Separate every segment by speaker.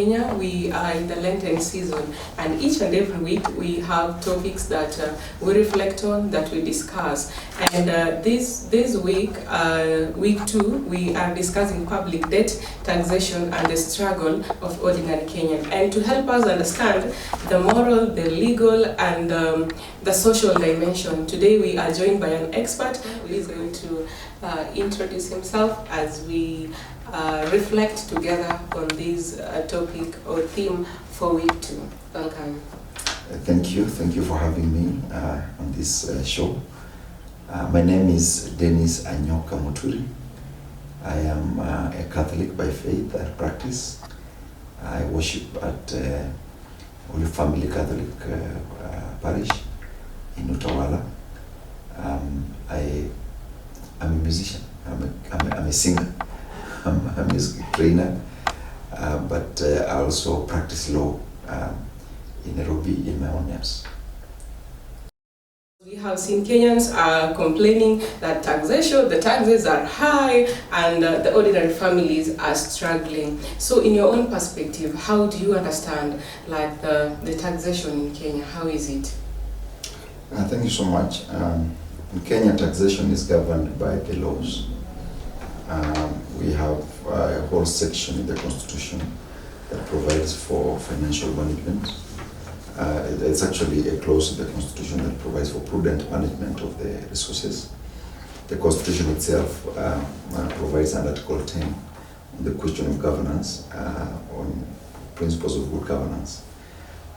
Speaker 1: Kenya, we are in the Lenten season, and each and every week we have topics that we reflect on, that we discuss. And this week, week 2, we are discussing public debt, taxation, and the struggle of ordinary Kenyans. And to help us understand the moral, the legal, and the social dimension, today we are joined by an expert who is going to introduce himself as we reflect together on this topic or theme for week 2. Welcome.
Speaker 2: Thank you for having me on this show. My name is Denis Anyoka Muturi. I am a Catholic by faith and practice. I worship at Holy Family Catholic Parish in Utawala. I'm a musician. I'm a singer. I'm a music trainer, but I also practice law in Nairobi in my own house.
Speaker 1: We have seen Kenyans complaining that the taxes are high, and the ordinary families are struggling. So in your own perspective, how do you understand the taxation in Kenya? How is it?
Speaker 2: Thank you so much. In Kenya, taxation is governed by the laws. We have a whole section in the Constitution that provides for financial management. It's actually a clause in the Constitution that provides for prudent management of the resources. The Constitution itself provides under Article 10 on the question of governance, on principles of good governance.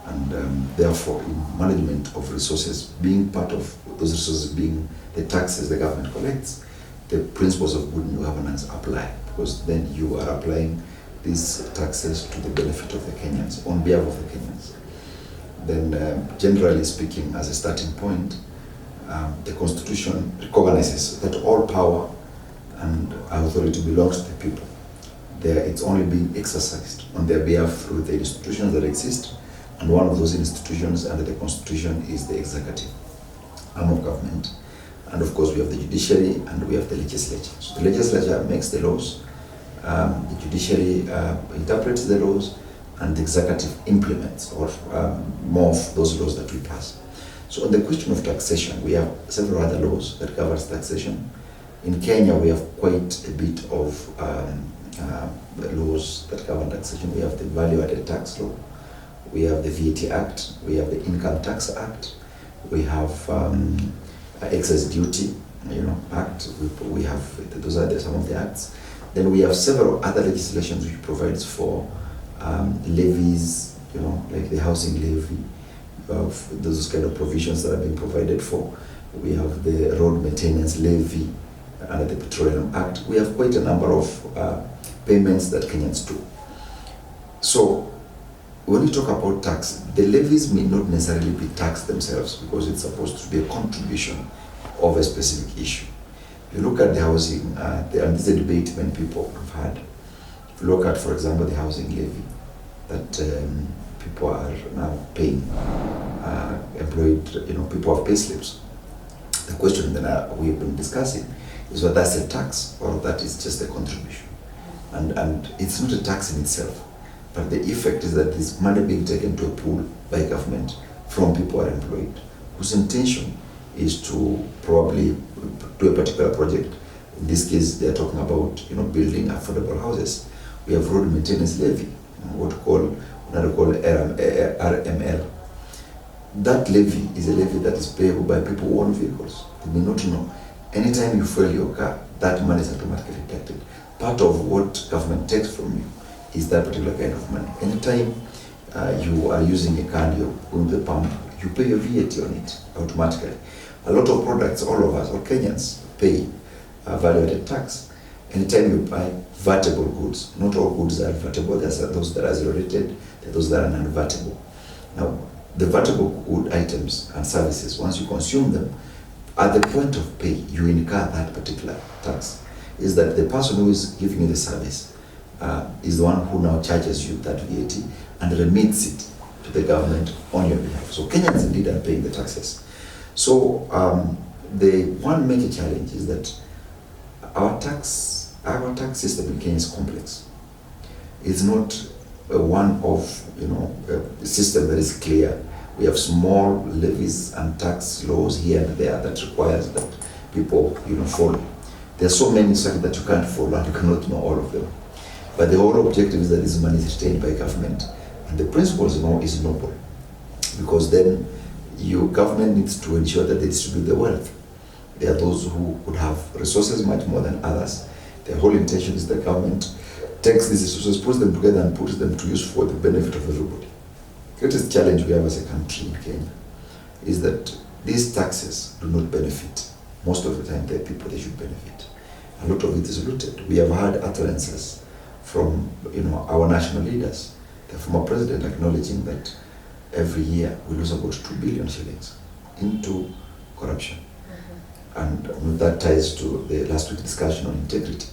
Speaker 2: And therefore, in management of resources, being part of those resources being the taxes the government collects, the principles of good governance apply, because then you are applying these taxes to the benefit of the Kenyans, on behalf of the Kenyans. Then, generally speaking, as a starting point, the Constitution recognizes that all power and authority belongs to the people. It's only being exercised on their behalf through the institutions that exist, and one of those institutions under the Constitution is the executive arm of government. And of course, we have the judiciary and we have the legislature. So the legislature makes the laws, the judiciary interprets the laws, and the executive implements or more of those laws that we pass. So on the question of taxation, we have several other laws that covers taxation. In Kenya, we have quite a bit of laws that govern taxation. We have the value-added tax law, we have the VAT Act, we have the Income Tax Act, we have excess duty, act. We have those are some of the acts. Then we have several other legislations which provides for levies, like the housing levy. Of those kind of provisions that have been provided for. We have the road maintenance levy under the Petroleum Act. We have quite a number of payments that Kenyans do. So when you talk about tax, the levies may not necessarily be taxed themselves because it's supposed to be a contribution of a specific issue. If you look at the housing, and this is a debate many people have had. If you look at, for example, the housing levy that people are now paying, employed, people have pay slips. The question that we've been discussing is whether that's a tax or that is just a contribution. And it's not a tax in itself. But the effect is that this money being taken to a pool by government from people who are employed, whose intention is to probably do a particular project. In this case, they are talking about building affordable houses. We have road maintenance levy, what we call RML. That levy is a levy that is payable by people who own vehicles. They may not know. Anytime you fuel your car, that money is automatically deducted. Part of what government takes from you is that particular kind of money. Anytime you are using a car and you're going to the pump, you pay your VAT on it automatically. A lot of products, all of us, all Kenyans, pay value-added tax. Anytime you buy vatable goods, not all goods are vatable, there are those that are zero-rated, there are those that are non-vatable. Now, the vatable good items and services, once you consume them, at the point of pay, you incur that particular tax. Is that the person who is giving you the service is the one who now charges you that VAT and remits it to the government on your behalf. So Kenyans indeed are paying the taxes. So the one major challenge is that our tax system in Kenya is complex. It's not one of, a system that is clear. We have small levies and tax laws here and there that requires that people, follow. There are so many such that you can't follow and you cannot know all of them. But the whole objective is that this money is retained by government, and the principle is noble, because then your government needs to ensure that they distribute the wealth. There are those who would have resources much more than others. The whole intention is the government takes these resources, puts them together, and puts them to use for the benefit of everybody. The greatest challenge we have as a country in Kenya is that these taxes do not benefit. Most of the time, the people they should benefit. A lot of it is looted. We have had utterances from our national leaders, the former president acknowledging that every year we lose about 2 billion shillings into corruption. And that ties to the last week's discussion on integrity.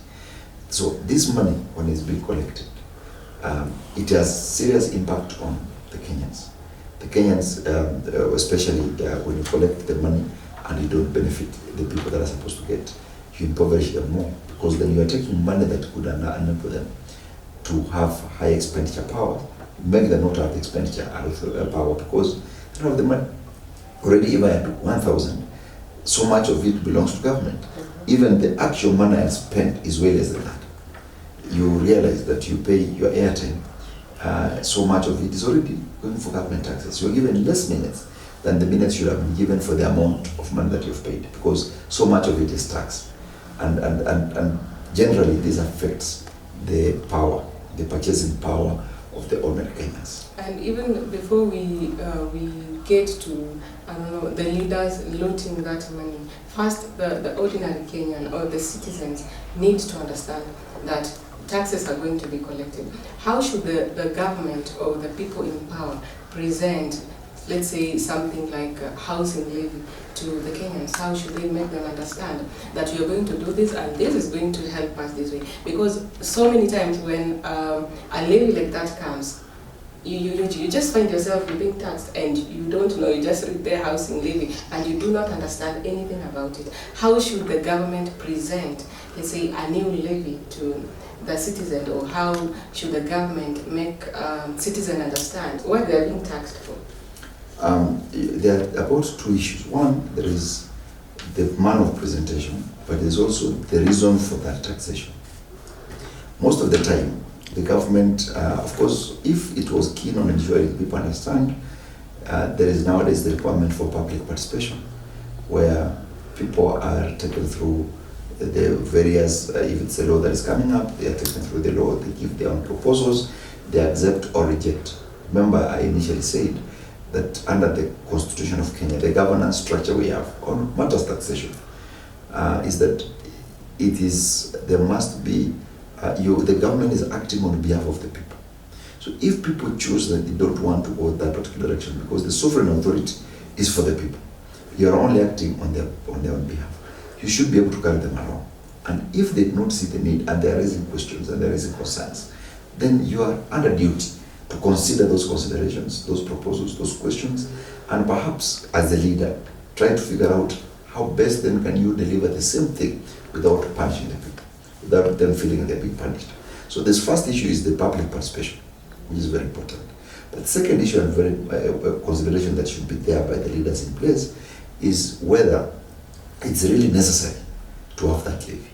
Speaker 2: So this money, when it's being collected, it has serious impact on the Kenyans. The Kenyans, especially when you collect the money and you don't benefit the people that are supposed to get, you impoverish them more, because then you are taking money that could enable them to have high expenditure power, make them not have expenditure power because they don't have the money. Already, if I had 1,000, so much of it belongs to government. Even the actual money I spent is way less than that. You realize that you pay your airtime, so much of it is already going for government taxes. You're given less minutes than the minutes should have been given for the amount of money that you've paid, because so much of it is tax. And generally this affects the power, the purchasing power of the ordinary Kenyans.
Speaker 1: And even before we get to the leaders looting that money, first the ordinary Kenyan or the citizens need to understand that taxes are going to be collected. How should the government or the people in power present, let's say, something like a housing levy to the Kenyans? How should they make them understand that you're going to do this and this is going to help us this way? Because so many times when a levy like that comes, you just find yourself being taxed and you don't know, you just read their housing levy and you do not understand anything about it. How should the government present, let's say, a new levy to the citizen, or how should the government make citizens understand what they are being taxed for?
Speaker 2: There are about two issues. One, there is the manner of presentation, but there's also the reason for that taxation. Most of the time, the government, of course, if it was keen on ensuring people understand, there is nowadays the requirement for public participation, where people are taken through the various, if it's a law that is coming up, they are taken through the law, they give their own proposals, they accept or reject. Remember, I initially said that under the Constitution of Kenya, the governance structure we have on matters taxation is that there must be, the government is acting on behalf of the people. So if people choose that they don't want to go that particular direction, because the sovereign authority is for the people, you are only acting on their own behalf. You should be able to carry them along. And if they do not see the need and they are raising questions and they are raising concerns, then you are under duty to consider those considerations, those proposals, those questions, and perhaps as a leader, try to figure out how best then can you deliver the same thing without punishing the people, without them feeling they're being punished. So this first issue is the public participation, which is very important. But the second issue and very consideration that should be there by the leaders in place is whether it's really necessary to have that levy,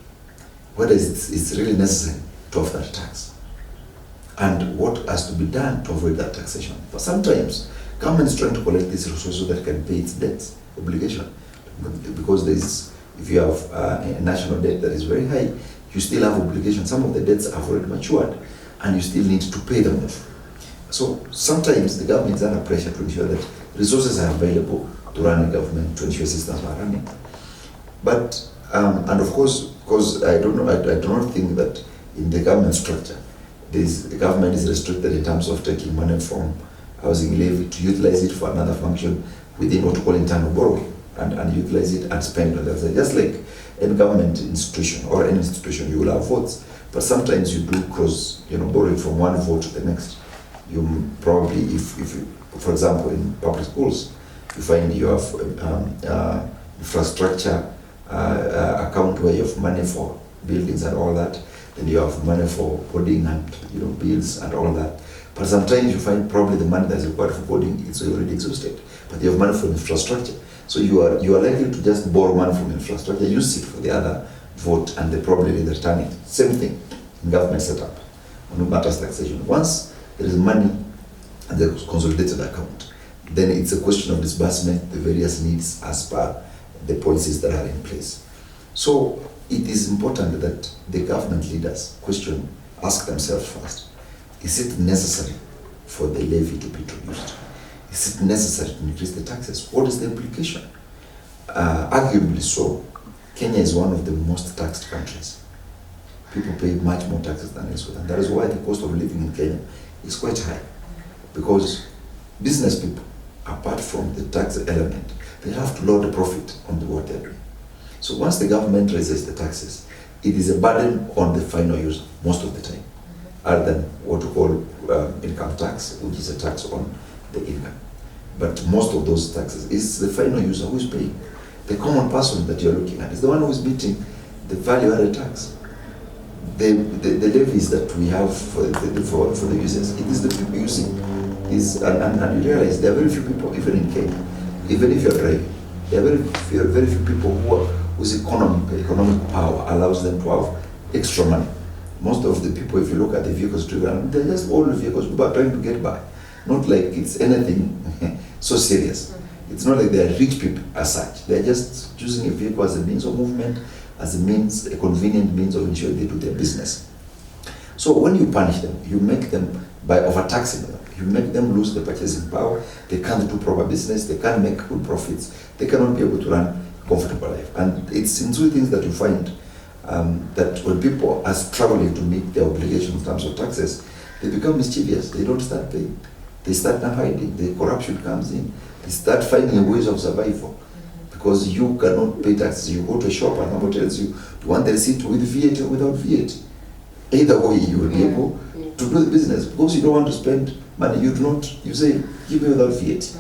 Speaker 2: whether it's really necessary to have that tax, and what has to be done to avoid that taxation. But sometimes government is trying to collect these resources so that it can pay its debts, obligation, because if you have a national debt that is very high, you still have obligations. Some of the debts have already matured, and you still need to pay them off. So sometimes the government is under pressure to ensure that resources are available to run a government, to ensure systems are running. But and of course, because I do not think that in the government structure, the government is restricted in terms of taking money from housing levy to utilize it for another function within what we call internal borrowing, and utilize it and spend it on the other side. Just like any government institution or any institution, you will have votes, but sometimes you do cross, borrowing from one vote to the next. You probably, if for example, in public schools, you find you have infrastructure account where you have money for buildings and all that then you have money for boarding and bills and all that. But sometimes you find probably the money that's required for boarding is already exhausted, but you have money for infrastructure. So you are likely to just borrow money from infrastructure, use it for the other vote, and they probably will return it. Same thing in government setup on matters taxation. Once there is money in the consolidated account, then it's a question of disbursement, the various needs as per the policies that are in place. So it is important that the government leaders ask themselves first, is it necessary for the levy to be introduced? Is it necessary to increase the taxes? What is the implication? Arguably so, Kenya is one of the most taxed countries. People pay much more taxes than elsewhere, and that is why the cost of living in Kenya is quite high. Because business people, apart from the tax element, they have to load the profit on what they're doing. So once the government raises the taxes, it is a burden on the final user most of the time, other than what we call income tax, which is a tax on the income. But most of those taxes is the final user who is paying. The common person that you're looking at is the one who is meeting the value-added tax. The levies that we have for the users, it is the people using. And you realize there are very few people, even in Kenya, even if you're driving, there are very few people whose economic power allows them to have extra money. Most of the people, if you look at the vehicles driven, they're just old vehicles, people are trying to get by. Not like it's anything so serious. It's not like they're rich people as such. They're just using a vehicle as a means of movement, as a convenient means of ensuring they do their business. So when you punish them, you make them, by overtaxing them, you make them lose the purchasing power. They can't do proper business, they can't make good profits, they cannot be able to run a comfortable life. And it's in two things that you find that when people are struggling to meet their obligations in terms of taxes, they become mischievous, they don't start paying. They start now hiding, the corruption comes in, they start finding ways of survival. Because you cannot pay taxes, you go to a shop and someone tells you, do you want the receipt with VAT or without VAT? Either way you will be able to do the business. Because you don't want to spend money, you say, give me without VAT.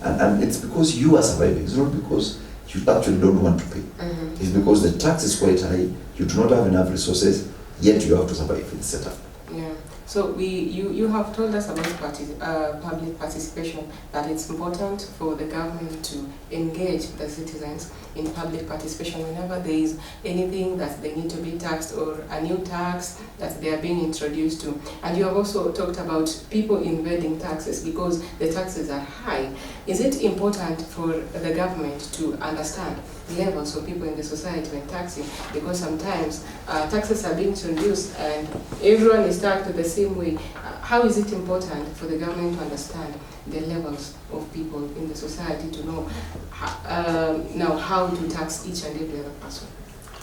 Speaker 2: And it's because you are surviving, it's not because you actually don't want to pay. It's because the tax is quite high, you do not have enough resources, yet you have to survive in the setup.
Speaker 1: Yeah. So you have told us about public participation, that it's important for the government to engage the citizens in public participation whenever there is anything that they need to be taxed or a new tax that they are being introduced to. And you have also talked about people invading taxes because the taxes are high. Is it important for the government to understand levels of people in the society when taxing? Because sometimes taxes are being introduced and everyone is taxed the same way. How is it important for the government to understand the levels of people in the society to know now how to tax each and every other person?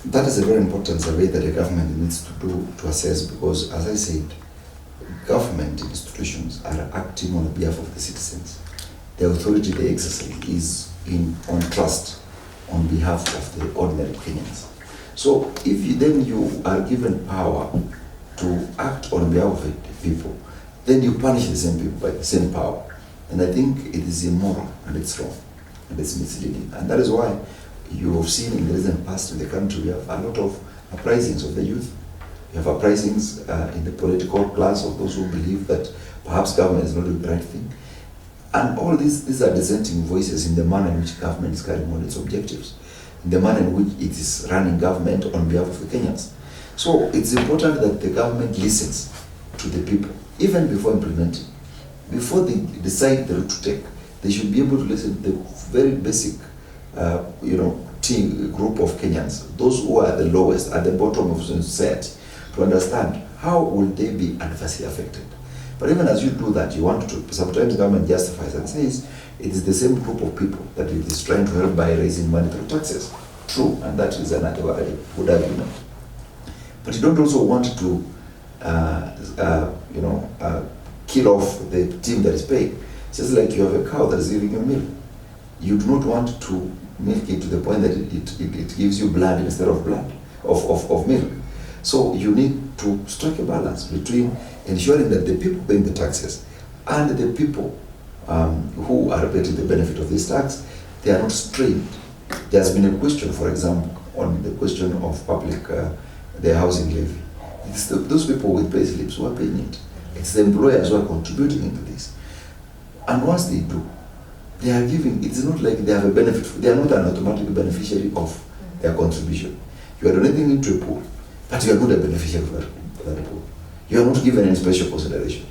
Speaker 2: That is a very important survey that the government needs to do to assess, because as I said, government institutions are acting on behalf of the citizens. The authority they exercise is on trust on behalf of the ordinary Kenyans. So if you are given power to act on behalf of the people, then you punish the same people by the same power. And I think it is immoral and it's wrong and it's misleading. And that is why you have seen in the recent past in the country, we have a lot of uprisings of the youth. We have uprisings in the political class of those who believe that perhaps government is not doing the right thing. And all these are dissenting voices in the manner in which government is carrying out its objectives, in the manner in which it is running government on behalf of the Kenyans. So it's important that the government listens to the people, even before implementing. Before they decide the route to take, they should be able to listen to the very basic group of Kenyans, those who are the lowest, at the bottom of society, to understand how will they be adversely affected. But even as you do that, you want to, sometimes government justifies and says it is the same group of people that it is trying to help by raising money through taxes. True, and that is another good argument. But you don't also want to, kill off the team that is paying. It's just like you have a cow that is giving you milk. You do not want to milk it to the point that it gives you blood instead of milk. So you need to strike a balance between ensuring that the people paying the taxes and the people who are getting the benefit of this tax, they are not strained. There has been a question, for example, on the question of the housing levy. It's those people with pay slips who are paying it. It's the employers who are contributing into this. And once they do, they are giving, it's not like they have a benefit, they are not an automatic beneficiary of their contribution. You are donating into a pool, but you are not a beneficiary of that pool. You are not given any special consideration.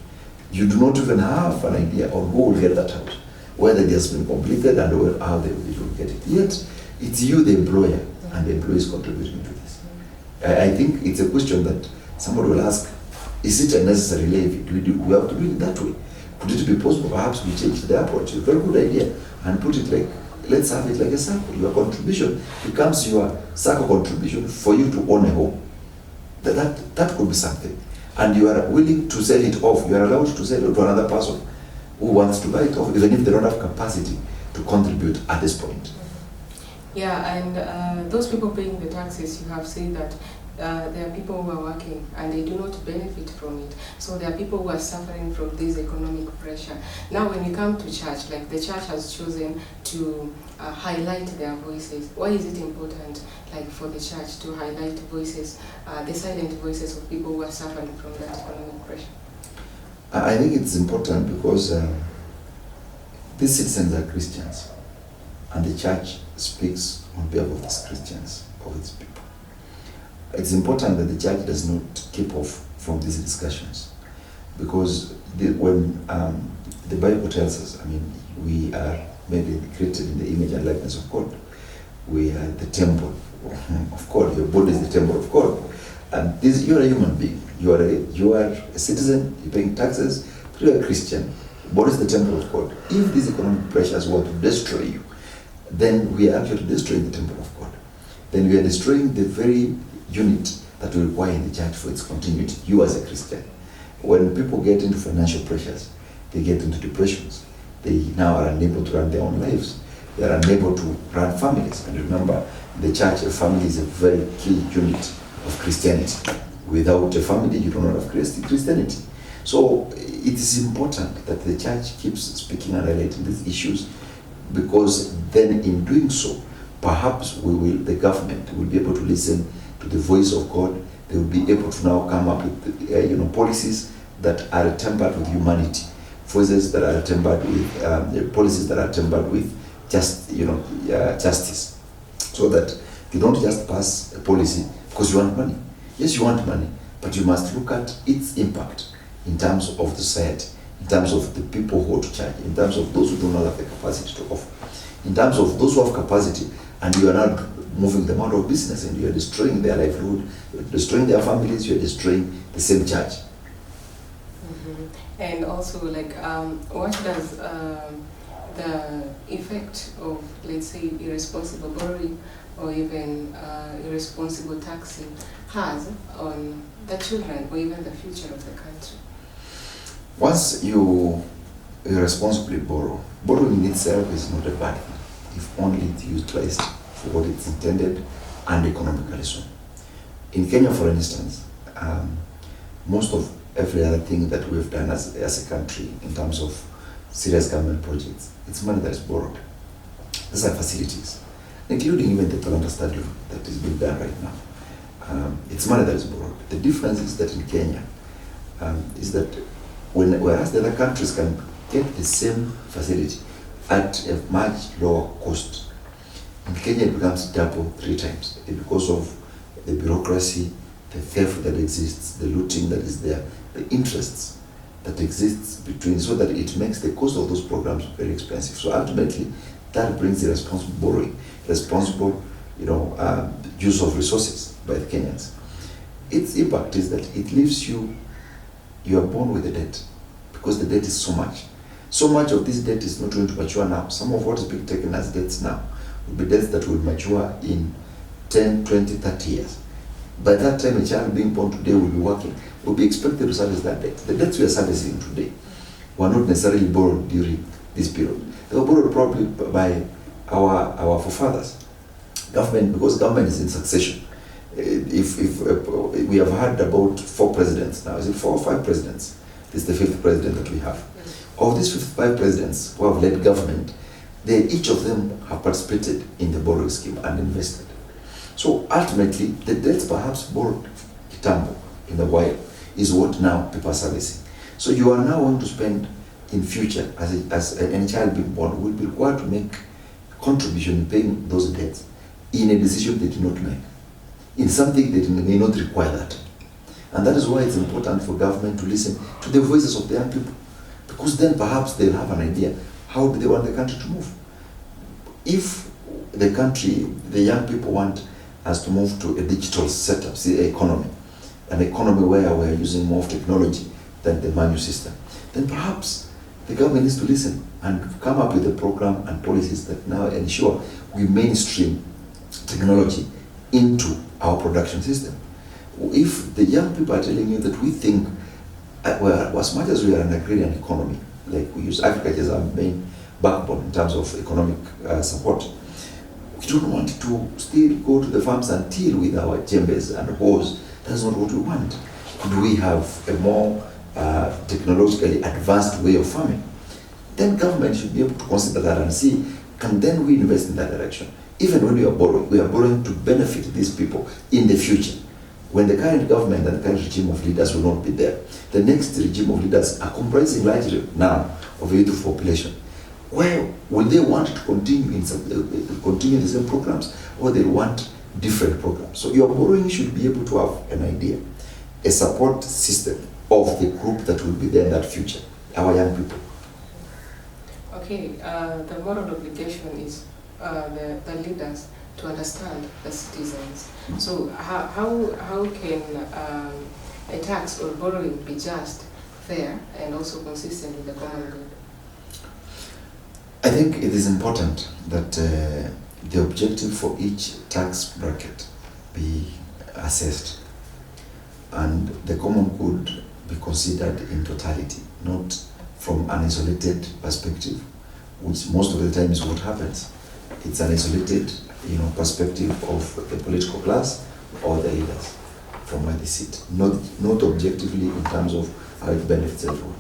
Speaker 2: You do not even have an idea on who will get that house, whether it has been completed and how they will get it. Yet, it's you, the employer, and the employee is contributing to this. I think it's a question that somebody will ask, is it a necessary levy? Do we have to do it that way? Could it be possible perhaps we change the approach? It's a very good idea and put it like, let's have it like a circle. Your contribution becomes your circle contribution for you to own a home. That could be something. And you are willing to sell it off. You are allowed to sell it to another person who wants to buy it off, even if they don't have capacity to contribute at this point.
Speaker 1: Yeah, and those people paying the taxes, you have said that there are people who are working and they do not benefit from it. So there are people who are suffering from this economic pressure. Now when you come to church, like the church has chosen to highlight their voices. Why is it important, like for the church to highlight voices, the silent voices of people who are suffering from that economic pressure?
Speaker 2: I think it's important because these citizens are Christians and the church speaks on behalf of these Christians, of its people. It's important that the church does not keep off from these discussions because when the Bible tells us, I mean, we are maybe created in the image and likeness of God. We are the temple of God. Your body is the temple of God. And you are a human being. You are a citizen, you're paying taxes, but you are a Christian. Your body is the temple of God. If these economic pressures want to destroy you, then we are actually destroying the temple of God. Then we are destroying the very unit that we require in the church for its continuity, you as a Christian. When people get into financial pressures, they get into depressions. They now are unable to run their own lives. They are unable to run families. And remember, in the church, a family is a very key unit of Christianity. Without a family, you do not have Christianity. So it is important that the church keeps speaking and highlighting these issues because then in doing so, perhaps the government will be able to listen to the voice of God. They will be able to now come up with policies that are tempered with humanity, voices that are tempered with policies that are tempered with justice, so that you don't just pass a policy because you want money. Yes, you want money, but you must look at its impact in terms of the society, in terms of the people who go to church, in terms of those who do not have the capacity to offer, in terms of those who have capacity and you are not moving them out of business and you are destroying their livelihood, you are destroying their families, you are destroying the same church.
Speaker 1: Mm-hmm. And also, like, what does the effect of, let's say, irresponsible borrowing or even irresponsible taxing has on the children or even the future of the country?
Speaker 2: Once you irresponsibly borrowing in itself is not a bad thing if only it's utilized for what it's intended and economically so. In Kenya, for instance, most of every other thing that we've done as a country in terms of serious government projects, it's money that is borrowed. These are facilities, including even the Talanta Stadium that is being done right now. It's money that is borrowed. The difference is that in Kenya, is that whereas the other countries can get the same facility at a much lower cost, in Kenya it becomes double, 3 times because of the bureaucracy, the theft that exists, the looting that is there, the interests that exists between, so that it makes the cost of those programs very expensive. So ultimately, that brings the responsible borrowing, responsible, use of resources by the Kenyans. Its impact is that it leaves you are born with the debt because the debt is so much. So much of this debt is not going to mature now. Some of what is being taken as debts now will be debts that will mature in 10, 20, 30 years. By that time, a child being born today will be working, will be expected to service that debt. The debts we are servicing today were not necessarily borrowed during this period. They were borrowed probably by our forefathers. Because government is in succession. If we have had about 4 presidents now, is it 4 or 5 presidents? This is the 5th president that we have. Of these 5 presidents who have led government, each of them have participated in the borrowing scheme and invested. So ultimately, the debts perhaps borrowed kitambo in the wild is what now people are servicing. So you are now going to spend in future, as any child being born, will be required to make contribution in paying those debts in a decision they did not make, in something that may not require that. And that is why it's important for government to listen to the voices of the young people, because then perhaps they'll have an idea, how do they want the country to move? If the country, the young people want us to move to a digital setup, economy, an economy where we're using more of technology than the manual system, then perhaps the government needs to listen and come up with a program and policies that now ensure we mainstream technology into our production system. If the young people are telling you that we think, well, as much as we are an agrarian economy, like we use agriculture as our main backbone in terms of economic support, we don't want to still go to the farms and till with our djembes and hoes. That's not what we want. Could we have a more technologically advanced way of farming? Then government should be able to consider that and see, can then we invest in that direction? Even when we are borrowing to benefit these people in the future. When the current government and the current regime of leaders will not be there, the next regime of leaders are comprising largely now of a youth population. Where will they want to continue continue the same programs, or they want different programs? So your borrowing should be able to have an idea, a support system of the group that will be there in that future, our young people.
Speaker 1: Okay, the moral obligation is the leaders to understand the citizens. So how can a tax or borrowing be just, fair, and also consistent with the common good?
Speaker 2: I think it is important that the objective for each tax bracket be assessed and the common good be considered in totality, not from an isolated perspective, which most of the time is what happens. It's an isolated, perspective of the political class or the leaders from where they sit, not objectively in terms of how it benefits everyone.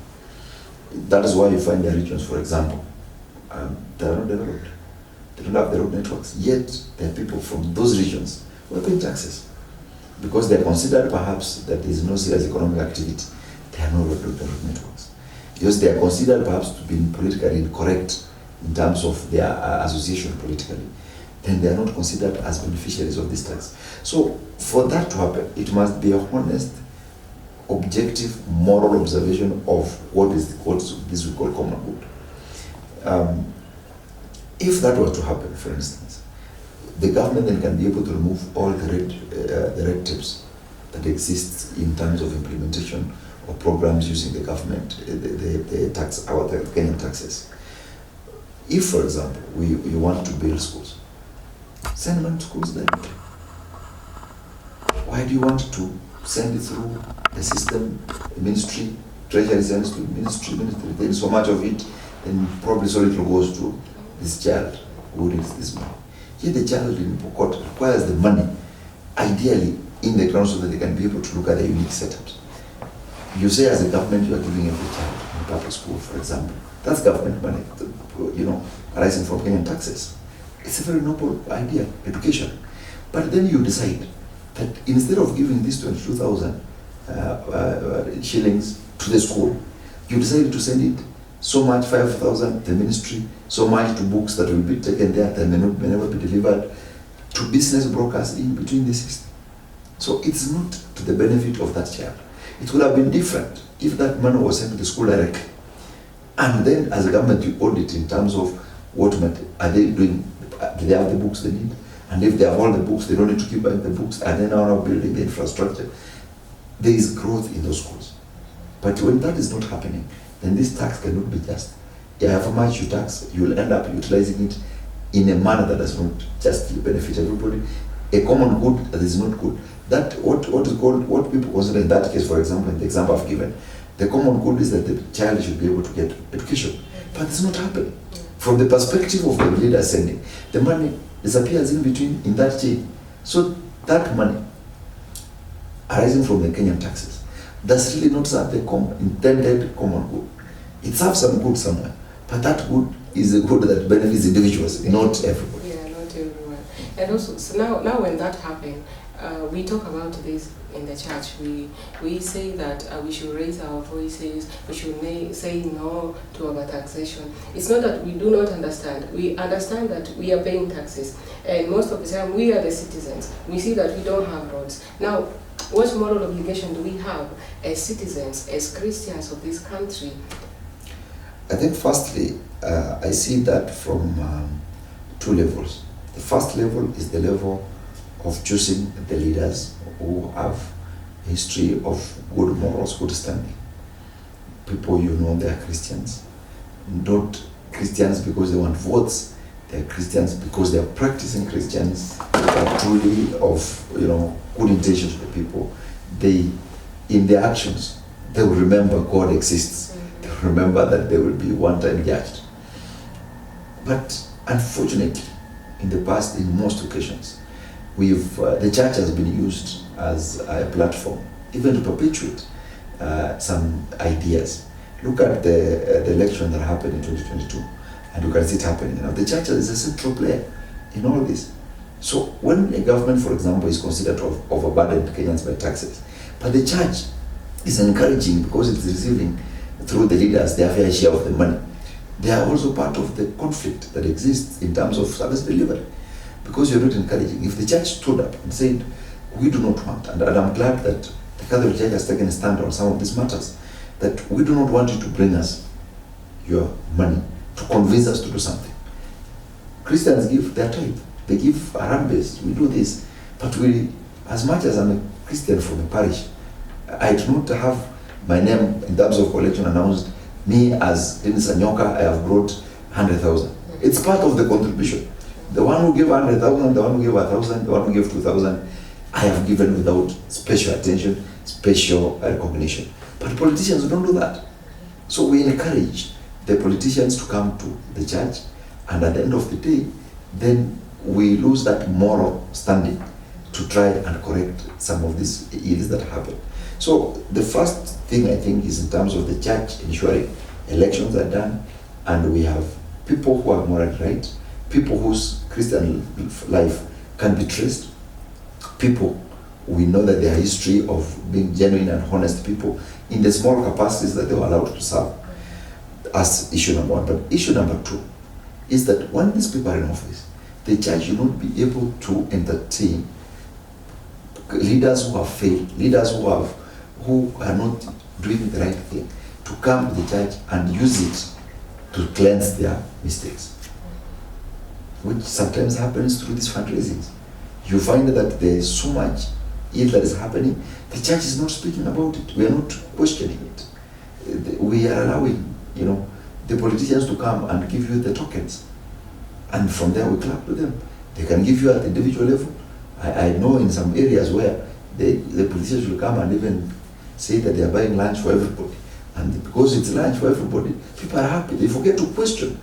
Speaker 2: That is why you find the regions, for example, they are not developed. They don't have the road networks. Yet there are people from those regions who are paying taxes because they are considered perhaps that there is no serious economic activity. There are no road networks. Because they are considered perhaps to be politically incorrect in terms of their association politically, then they are not considered as beneficiaries of this tax. So for that to happen, it must be a honest, objective, moral observation of what this we call common good. If that were to happen, for instance, the government then can be able to remove all the red tapes that exist in terms of implementation of programs using the government, the tax, our Kenyan taxes. If, for example, we want to build schools, send money to schools then. Why do you want to send it through the system, the ministry, treasury sends to ministry, there is so much of it, and probably so little goes to this child who needs this money. Yet the child in Pokot requires the money, ideally in the ground, so that they can be able to look at the unique setups. You say as a government you are giving every child in public school, for example. That's government money, arising from Kenyan taxes. It's a very noble idea, education. But then you decide that instead of giving this 22,000 shillings to the school, you decided to send it so much, 5,000 the ministry, so much to books that will be taken there that may never be delivered, to business brokers in between the system. So it's not to the benefit of that child. It would have been different if that money was sent to the school directly. And then as a government you audit in terms of what are they doing, do they have the books they need? And if they have all the books, they don't need to keep buying the books, and then now building the infrastructure. There is growth in those schools. But when that is not happening, then this tax cannot be just. However much you tax, you will end up utilizing it in a manner that does not justly benefit everybody. A common good that is not good. That what people consider in that case, for example, in the example I've given, the common good is that the child should be able to get education. But it's not happening. From the perspective of the leader sending, the money disappears in between in that chain. So that money arising from the Kenyan taxes does really not serve the intended common good. It serves some good somewhere, but that good is a good that benefits individuals, not everybody.
Speaker 1: Yeah, not everyone. And also, so now when that happened, we talk about this in the church. We say that we should raise our voices, we should say no to overtaxation. It's not that we do not understand. We understand that we are paying taxes, and most of the time we are the citizens. We see that we don't have roads. Now, what moral obligation do we have as citizens, as Christians of this country?
Speaker 2: I think firstly, I see that from two levels. The first level is the level of choosing the leaders who have a history of good morals, good standing. People they are Christians. Not Christians because they want votes. They are Christians because they are practicing Christians. They are truly of good intentions to the people. They, in their actions, they will remember God exists. They will remember that they will be one time judged. But unfortunately, in the past, in most occasions, the church has been used as a platform, even to perpetuate some ideas. Look at the election that happened in 2022, and you can see it happening. The church is a central player in all this. So when a government, for example, is considered to have overburdened Kenyans by taxes, but the church is encouraging because it's receiving through the leaders their fair share of the money, they are also part of the conflict that exists in terms of service delivery, because you're not encouraging. If the church stood up and said, we do not want, and I'm glad that the Catholic Church has taken a stand on some of these matters, that we do not want you to bring us your money to convince us to do something. Christians give their tithe, they give harambes, we do this, but we, as much as I'm a Christian from a parish, I do not have my name in terms of collection announced. Me as Denis Anyoka, I have brought 100,000. It's part of the contribution. The one who gave 100,000, the one who gave 1,000, the one who gave 2,000, I have given without special attention, special recognition. But politicians don't do that. So we encourage the politicians to come to the church, and at the end of the day, then we lose that moral standing to try and correct some of these ills that happen. So the first thing I think is in terms of the church ensuring elections are done, and we have people who are moral right, people whose Christian life can be traced, people we know that their history of being genuine and honest people in the small capacities that they were allowed to serve, as issue number one. But issue number two is that when these people are in office, the church should not be able to entertain leaders who have failed, leaders who are not doing the right thing, to come to the church and use it to cleanse their mistakes, which sometimes happens through these fundraisings. You find that there is so much ill that is happening, the church is not speaking about it, we are not questioning it. We are allowing, the politicians to come and give you the tokens, and from there we clap to them. They can give you at the individual level. I know in some areas where the politicians will come and even say that they are buying lunch for everybody, and because it's lunch for everybody, people are happy. They forget to question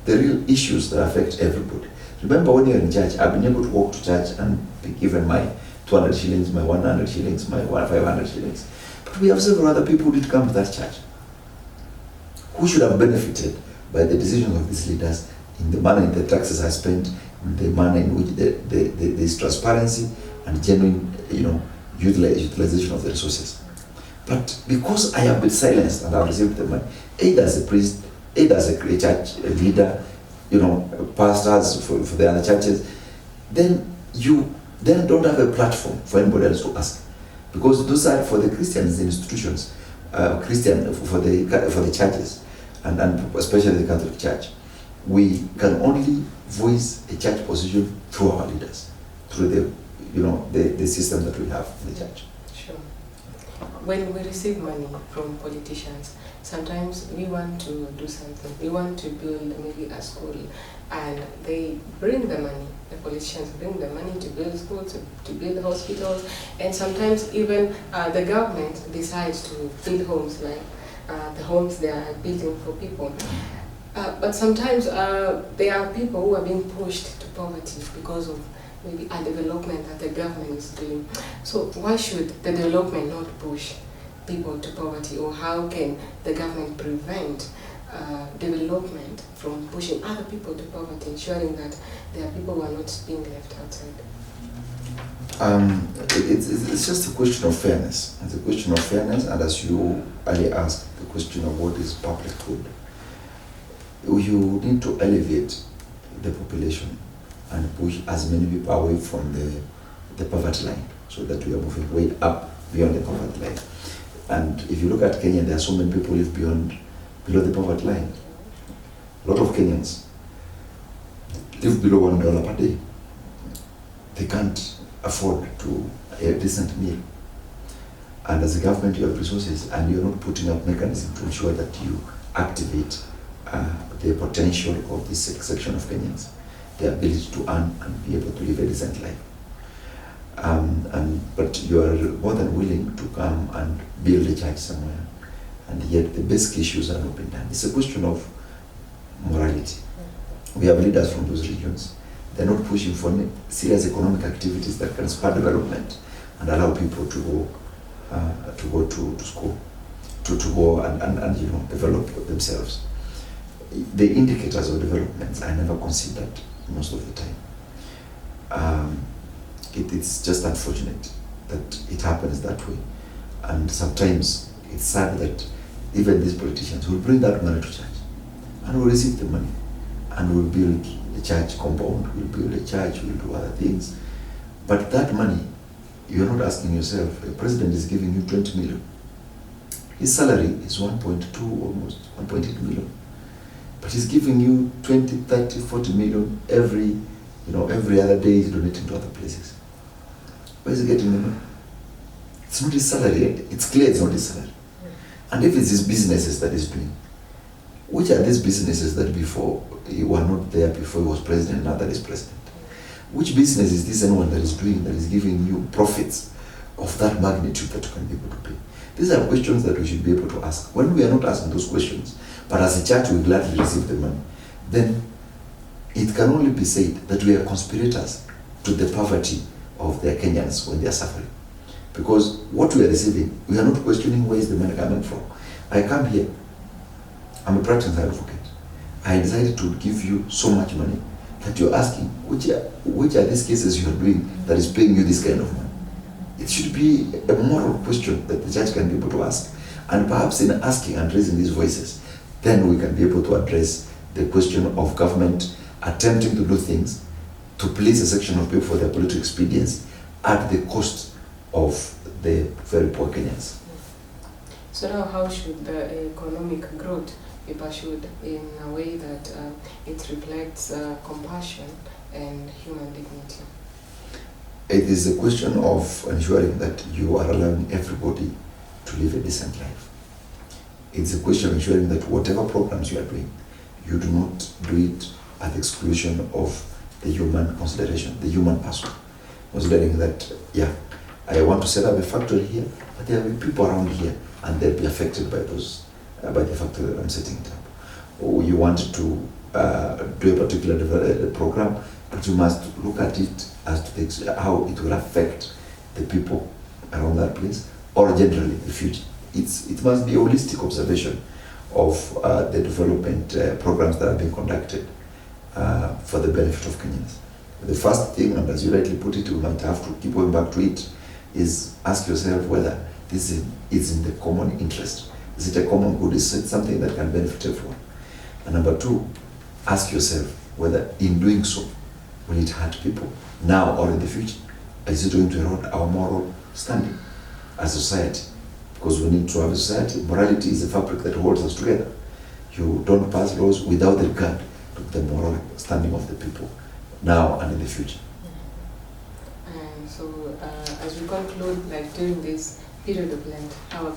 Speaker 2: the real issues that affect everybody. Remember, when you're in church, I've been able to walk to church and be given my 200 shillings, my 100 shillings, my 500 shillings. But we have several other people who did come to that church who should have benefited by the decisions of these leaders in the manner in the taxes are spent, in the manner in which there is transparency and genuine, utilization of the resources. But because I have been silenced and I have received the money, either as a priest, either as a church leader, pastors for the other churches, then you don't have a platform for anybody else to ask. Because those are for the Christians, the institutions, for the churches, and especially the Catholic Church. We can only voice a church position through our leaders, through the system that we have in the church.
Speaker 1: Sure. When we receive money from politicians, sometimes we want to do something. We want to build maybe a school, and they bring the money. The politicians bring the money to build schools, to build hospitals, and sometimes even the government decides to build homes, like the homes they are building for people. But sometimes there are people who are being pushed to poverty because of maybe a development that the government is doing. So why should the development not push people to poverty, or how can the government prevent development from pushing other people to poverty, ensuring that there are people who are not being left outside?
Speaker 2: It's just a question of fairness. It's a question of fairness, and as you earlier asked, the question of what is public good. You need to elevate the population and push as many people away from the poverty line, so that we are moving way up beyond the poverty line. And if you look at Kenya, there are so many people who live below the poverty line. A lot of Kenyans live below $1 per day. They can't afford a decent meal. And as a government, you have resources, and you're not putting up mechanisms to ensure that you activate the potential of this section of Kenyans, the ability to earn and be able to live a decent life. But you are more than willing to come and build a church somewhere, and yet the basic issues are not being done. It's a question of morality. We have leaders from those regions. They're not pushing for serious economic activities that can spur development and allow people to go to school, to go and develop themselves. The indicators of developments are never considered most of the time. It's just unfortunate that it happens that way, and sometimes it's sad that even these politicians will bring that money to church and will receive the money and will build a church compound, will build a church, will do other things. But that money, you're not asking yourself, the president is giving you 20 million. His salary is 1.2, almost 1.8 million. But he's giving you 20, 30, 40 million every other day. He's donating to other places. Where is he getting the money? It's not his salary. It's clear it's not his salary. And if it's his businesses that he's doing, which are these businesses that before you were not there, before he was president, now that he's president? Which business is this anyone that is doing that is giving you profits of that magnitude that you can be able to pay? These are questions that we should be able to ask. When we are not asking those questions, but as a church we gladly receive the money, then it can only be said that we are conspirators to the poverty of the Kenyans when they are suffering. Because what we are receiving, we are not questioning where is the money coming from. I come here, I'm a practicing advocate. I decided to give you so much money that you're asking, which are these cases you are doing that is paying you this kind of money? It should be a moral question that the church can be able to ask. And perhaps in asking and raising these voices, then we can be able to address the question of government attempting to do things to please a section of people for their political expedience at the cost of the very poor Kenyans.
Speaker 1: So now how should the economic growth be pursued in a way that it reflects compassion and human dignity?
Speaker 2: It is a question of ensuring that you are allowing everybody to live a decent life. It's a question of ensuring that whatever programs you are doing, you do not do it at the exclusion of the human consideration, the human person. Considering that, I want to set up a factory here, but there will be people around here and they'll be affected by by the factory that I'm setting it up. Or you want to do a particular program, but you must look at it as to how it will affect the people around that place, or generally the future. It must be a holistic observation of the development programs that are being conducted for the benefit of Kenyans. The first thing, and as you rightly put it, we might have to keep going back to it, is ask yourself whether this is in the common interest. Is it a common good? Is it something that can benefit everyone? And number two, ask yourself whether in doing so, will it hurt people now or in the future? Is it going to erode our moral standing as a society? Because we need to have a society. Morality is a fabric that holds us together. You don't pass laws without regard to the moral standing of the people now and in the future.
Speaker 1: And so as we conclude, like during this period of Lent, how are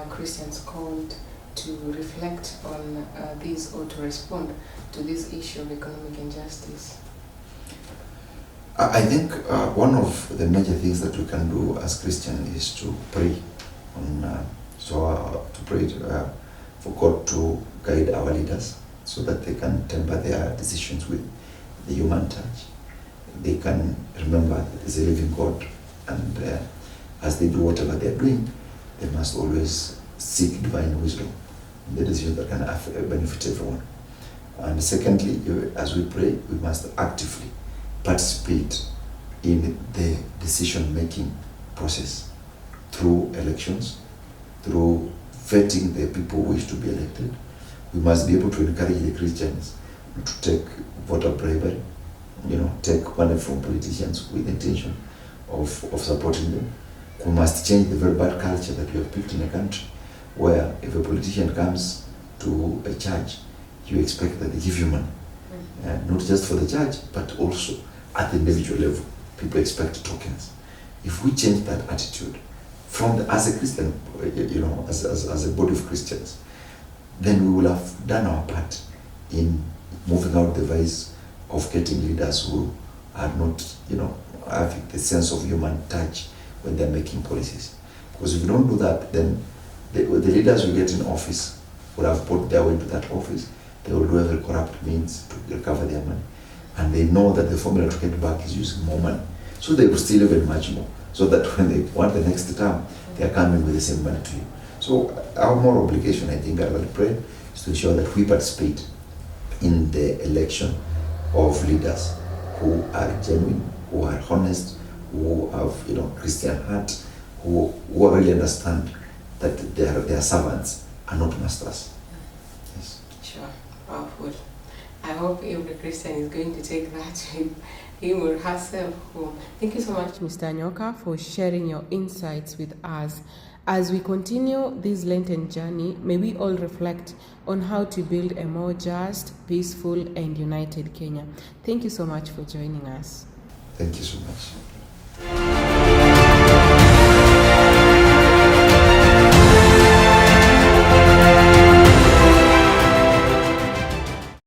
Speaker 1: Christians called to reflect on this or to respond to this issue of economic injustice?
Speaker 2: I think one of the major things that we can do as Christians is to pray for God to guide our leaders so that they can temper their decisions with the human touch. They can remember that there's a living God, and as they do whatever they're doing, they must always seek divine wisdom in the decisions that can benefit everyone. And secondly, as we pray, we must actively participate in the decision-making process through elections, through vetting the people who wish to be elected. We must be able to encourage the Christians to take voter bribery, take money from politicians with the intention of supporting them. We must change the very bad culture that we have built in a country, where if a politician comes to a church, you expect that they give you money. Not just for the church, but also at the individual level. People expect tokens. If we change that attitude as a Christian, as a body of Christians, then we will have done our part in moving out the vice of getting leaders who are not, having the sense of human touch when they're making policies. Because if you don't do that, then the leaders we get in office will have put their way to that office. They will do every corrupt means to recover their money. And they know that the formula to get back is using more money. So they will steal even much more. So that when they want the next term, they are coming with the same money to you. So our moral obligation, I think, I will pray, is to ensure that we participate in the election of leaders who are genuine, who are honest, who have Christian heart, who really understand that their servants are not masters. Yes.
Speaker 1: Sure, powerful. I hope every Christian is going to take that with him or herself home. Thank you so much, Mr. Anyoka, for sharing your insights with us. As we continue this Lenten journey, may we all reflect on how to build a more just, peaceful, and united Kenya. Thank you so much for joining us.
Speaker 2: Thank you so much.